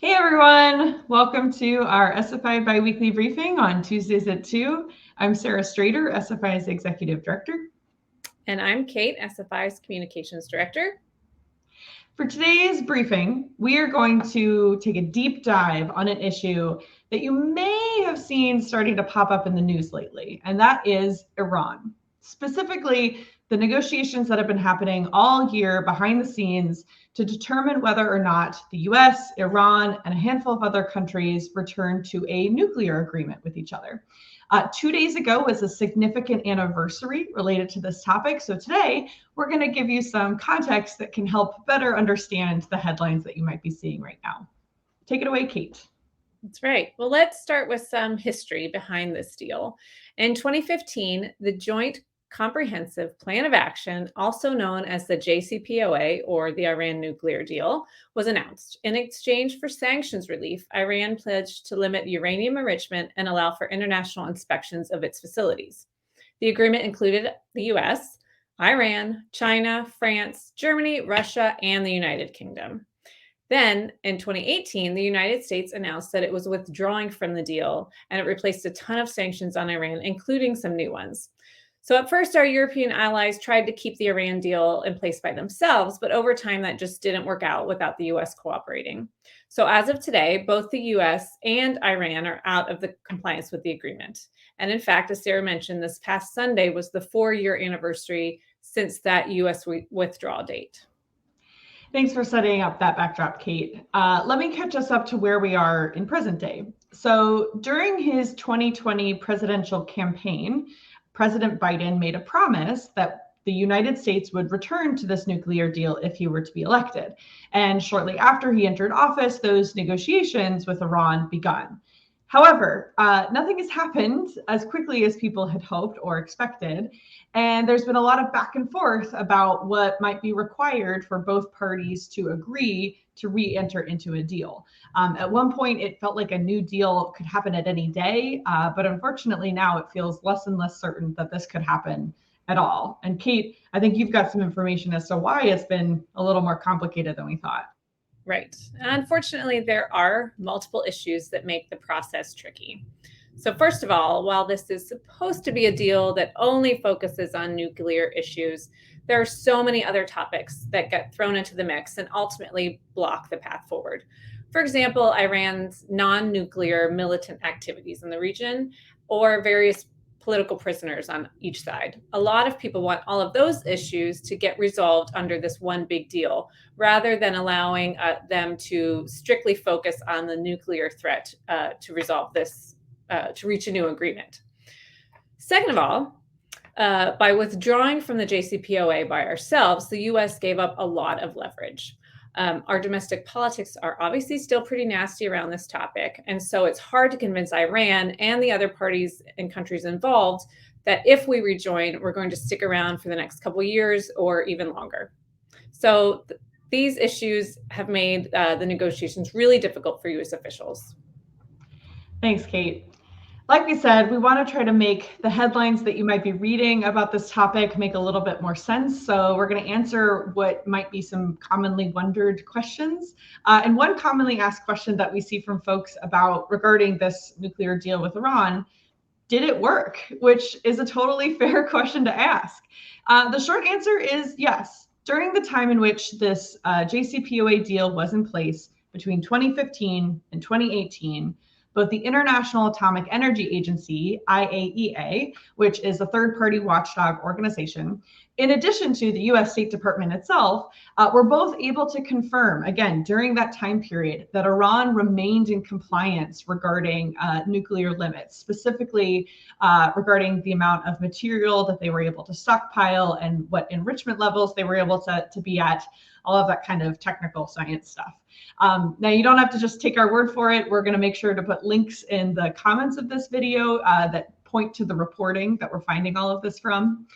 Hey everyone, welcome to our SFI Biweekly briefing on Tuesdays at 2. I'm Sarah Strader, SFI's Executive Director. And I'm Kate, SFI's Communications Director. For today's briefing, we are going to take a deep dive on an issue that you may have seen starting to pop up in the news lately, and that is Iran. Specifically, the negotiations that have been happening all year behind the scenes to determine whether or not the US, Iran, and a handful of other countries return to a nuclear agreement with each other. 2 days ago was a significant anniversary related to this topic. So today, we're going to give you some context that can help better understand the headlines that you might be seeing right now. Take it away, Kate. That's right. Well, let's start with some history behind this deal. In 2015, the Joint Comprehensive Plan of Action, also known as the JCPOA or the Iran nuclear deal, was announced. In exchange for sanctions relief, Iran pledged to limit uranium enrichment and allow for international inspections of its facilities. The agreement included the US, Iran, China, France, Germany, Russia, and the United Kingdom. Then in 2018, the United States announced that it was withdrawing from the deal and it replaced a ton of sanctions on Iran, including some new ones. So at first, our European allies tried to keep the Iran deal in place by themselves, but over time, that just didn't work out without the US cooperating. So as of today, both the US and Iran are out of the compliance with the agreement. And in fact, as Sarah mentioned, this past Sunday was the 4-year anniversary since that US withdrawal date. Thanks for setting up that backdrop, Kate. Let me catch us up to where we are in present day. So during his 2020 presidential campaign, President Biden made a promise that the United States would return to this nuclear deal if he were to be elected. And shortly after he entered office, those negotiations with Iran begun. However, nothing has happened as quickly as people had hoped or expected. And there's been a lot of back and forth about what might be required for both parties to agree to re-enter into a deal. At one point, it felt like a new deal could happen at any day, but unfortunately now it feels less and less certain that this could happen at all. And Kate, I think you've got some information as to why it's been a little more complicated than we thought. Right. Unfortunately, there are multiple issues that make the process tricky. So, first of all, while this is supposed to be a deal that only focuses on nuclear issues, there are so many other topics that get thrown into the mix and ultimately block the path forward. For example, Iran's non nuclear militant activities in the region or various political prisoners on each side. A lot of people want all of those issues to get resolved under this one big deal, rather than allowing them to strictly focus on the nuclear threat to resolve this, to reach a new agreement. Second of all, by withdrawing from the JCPOA by ourselves, the US gave up a lot of leverage. Our domestic politics are obviously still pretty nasty around this topic. And so it's hard to convince Iran and the other parties and countries involved that if we rejoin, we're going to stick around for the next couple of years or even longer. So these issues have made the negotiations really difficult for US officials. Thanks, Kate. Like we said, we want to try to make the headlines that you might be reading about this topic make a little bit more sense. So we're going to answer what might be some commonly wondered questions. And one commonly asked question that we see from folks regarding this nuclear deal with Iran: did it work? Which is a totally fair question to ask. The short answer is yes. During the time in which this JCPOA deal was in place between 2015 and 2018, both the International Atomic Energy Agency, IAEA, which is a third-party watchdog organization, in addition to the US State Department itself, were both able to confirm, again, during that time period, that Iran remained in compliance regarding nuclear limits, specifically regarding the amount of material that they were able to stockpile and what enrichment levels they were able to be at, all of that kind of technical science stuff. Now, you don't have to just take our word for it. We're going to make sure to put links in the comments of this video that point to the reporting that we're finding all of this from.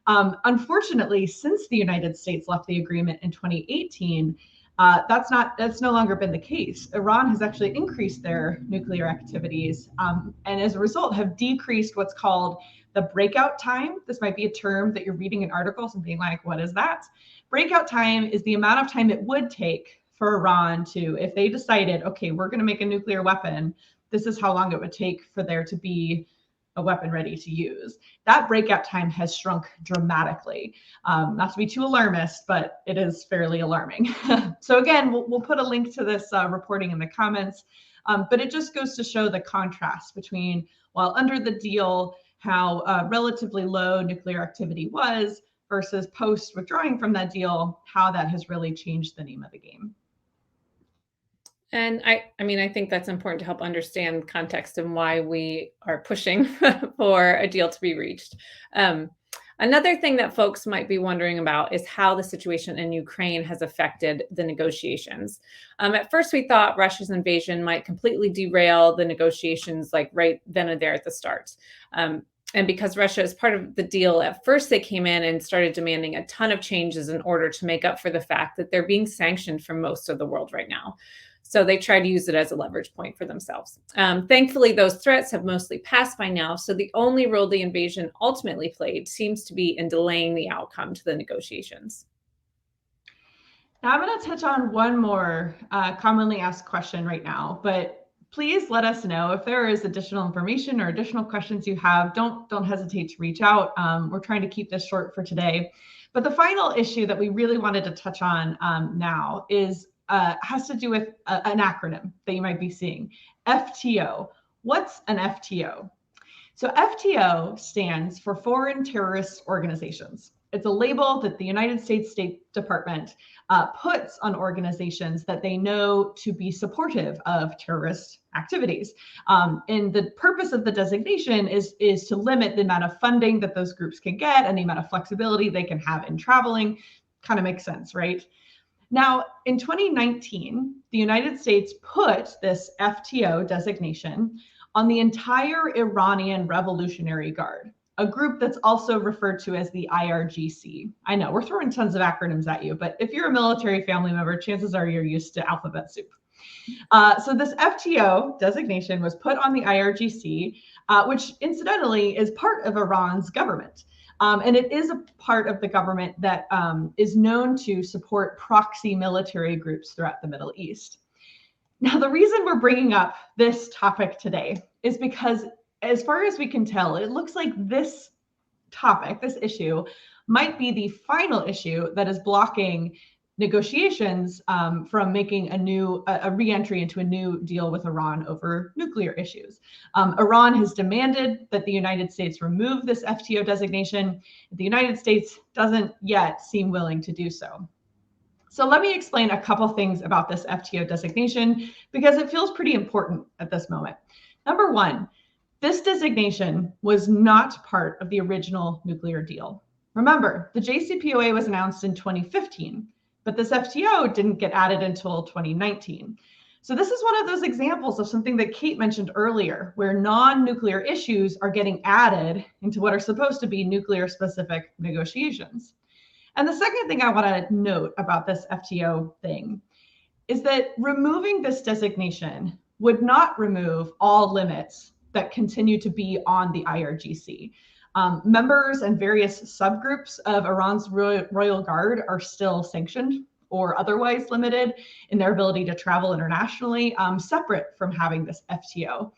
Unfortunately, since the United States left the agreement in 2018, that's no longer been the case. Iran has actually increased their nuclear activities, and as a result have decreased what's called the breakout time. This might be a term that you're reading in articles and being like, what is that? Breakout time is the amount of time it would take for Iran to, if they decided, okay, we're going to make a nuclear weapon, this is how long it would take for there to be a weapon ready to use. That breakout time has shrunk dramatically. Not to be too alarmist, but it is fairly alarming. So again, we'll put a link to this reporting in the comments, but it just goes to show the contrast between, while under the deal, how relatively low nuclear activity was versus post withdrawing from that deal, how that has really changed the name of the game. And I mean, I think that's important to help understand context and why we are pushing for a deal to be reached. Another thing that folks might be wondering about is how the situation in Ukraine has affected the negotiations. At first, we thought Russia's invasion might completely derail the negotiations, like right then and there at the start. And because Russia is part of the deal, at first they came in and started demanding a ton of changes in order to make up for the fact that they're being sanctioned from most of the world right now. So they try to use it as a leverage point for themselves. Thankfully, those threats have mostly passed by now. So the only role the invasion ultimately played seems to be in delaying the outcome to the negotiations. Now I'm going to touch on one more commonly asked question right now, but please let us know if there is additional information or additional questions you have. Don't hesitate to reach out. We're trying to keep this short for today. But the final issue that we really wanted to touch on now is has to do with an acronym that you might be seeing, FTO. What's an FTO? So FTO stands for Foreign Terrorist Organizations. It's a label that the United States State Department puts on organizations that they know to be supportive of terrorist activities. And the purpose of the designation is to limit the amount of funding that those groups can get and the amount of flexibility they can have in traveling. Kind of makes sense, right? Now, in 2019, the United States put this FTO designation on the entire Iranian Revolutionary Guard, a group that's also referred to as the IRGC. I know we're throwing tons of acronyms at you, but if you're a military family member, chances are you're used to alphabet soup. So this FTO designation was put on the IRGC, which incidentally is part of Iran's government. And it is a part of the government that is known to support proxy military groups throughout the Middle East. Now, the reason we're bringing up this topic today is because, as far as we can tell, it looks like this topic, this issue, might be the final issue that is blocking negotiations from making a re-entry into a new deal with Iran over nuclear issues. Iran has demanded that the United States remove this FTO designation. The United States doesn't yet seem willing to do so. So let me explain a couple things about this FTO designation because it feels pretty important at this moment. Number one, this designation was not part of the original nuclear deal. Remember, the JCPOA was announced in 2015. But this FTO didn't get added until 2019. So this is one of those examples of something that Kate mentioned earlier, where non-nuclear issues are getting added into what are supposed to be nuclear-specific negotiations. And the second thing I want to note about this FTO thing is that removing this designation would not remove all limits that continue to be on the IRGC. Members and various subgroups of Iran's Royal Guard are still sanctioned or otherwise limited in their ability to travel internationally, separate from having this FTO.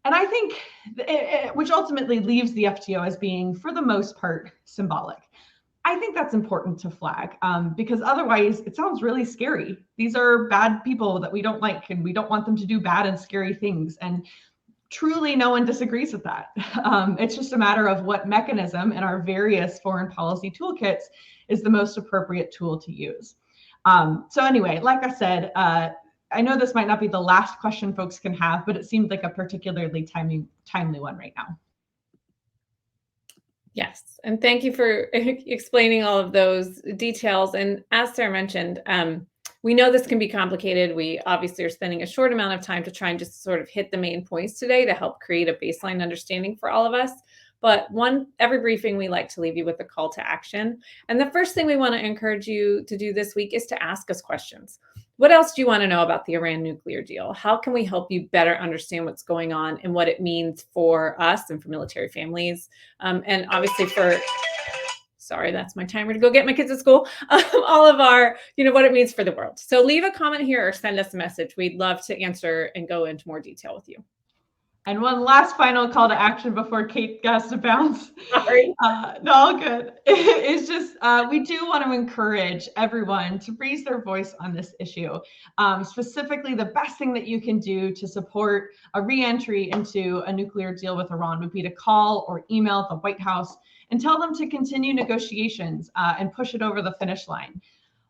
And I think, which ultimately leaves the FTO as being, for the most part, symbolic. I think that's important to flag because otherwise it sounds really scary. These are bad people that we don't like, and we don't want them to do bad and scary things. And truly, no one disagrees with that. It's just a matter of what mechanism in our various foreign policy toolkits is the most appropriate tool to use. So anyway, like I said, I know this might not be the last question folks can have, but it seemed like a particularly timely one right now. Yes, and thank you for explaining all of those details. And as Sarah mentioned, we know this can be complicated. We obviously are spending a short amount of time to try and just sort of hit the main points today to help create a baseline understanding for all of us. But every briefing, we like to leave you with a call to action. And the first thing we want to encourage you to do this week is to ask us questions. What else do you want to know about the Iran nuclear deal? How can we help you better understand what's going on and what it means for us and for military families? And obviously for sorry, that's my timer to go get my kids at school, all of our, what it means for the world. So leave a comment here or send us a message. We'd love to answer and go into more detail with you. And one last final call to action before Kate has to bounce. Sorry. No, all good. It's just, we do want to encourage everyone to raise their voice on this issue. Specifically, the best thing that you can do to support a re-entry into a nuclear deal with Iran would be to call or email the White House and tell them to continue negotiations and push it over the finish line.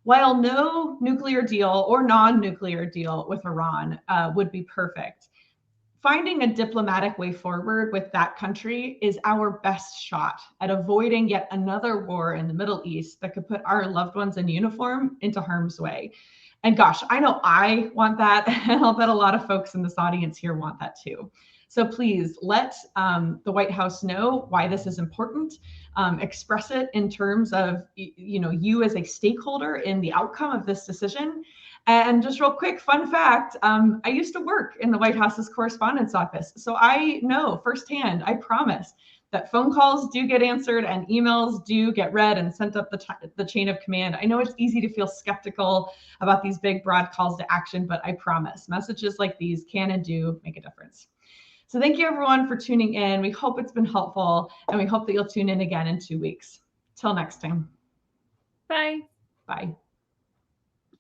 While no nuclear deal or non-nuclear deal with Iran would be perfect, finding a diplomatic way forward with that country is our best shot at avoiding yet another war in the Middle East that could put our loved ones in uniform into harm's way. And gosh, I know I want that, and I'll bet a lot of folks in this audience here want that too. So please let the White House know why this is important. Express it in terms of you as a stakeholder in the outcome of this decision. And just real quick, fun fact, I used to work in the White House's correspondence office. So I know firsthand, I promise, that phone calls do get answered and emails do get read and sent up the chain of command. I know it's easy to feel skeptical about these big, broad calls to action, but I promise messages like these can and do make a difference. So thank you everyone for tuning in. We hope it's been helpful, and we hope that you'll tune in again in 2 weeks. Till next time. Bye. Bye.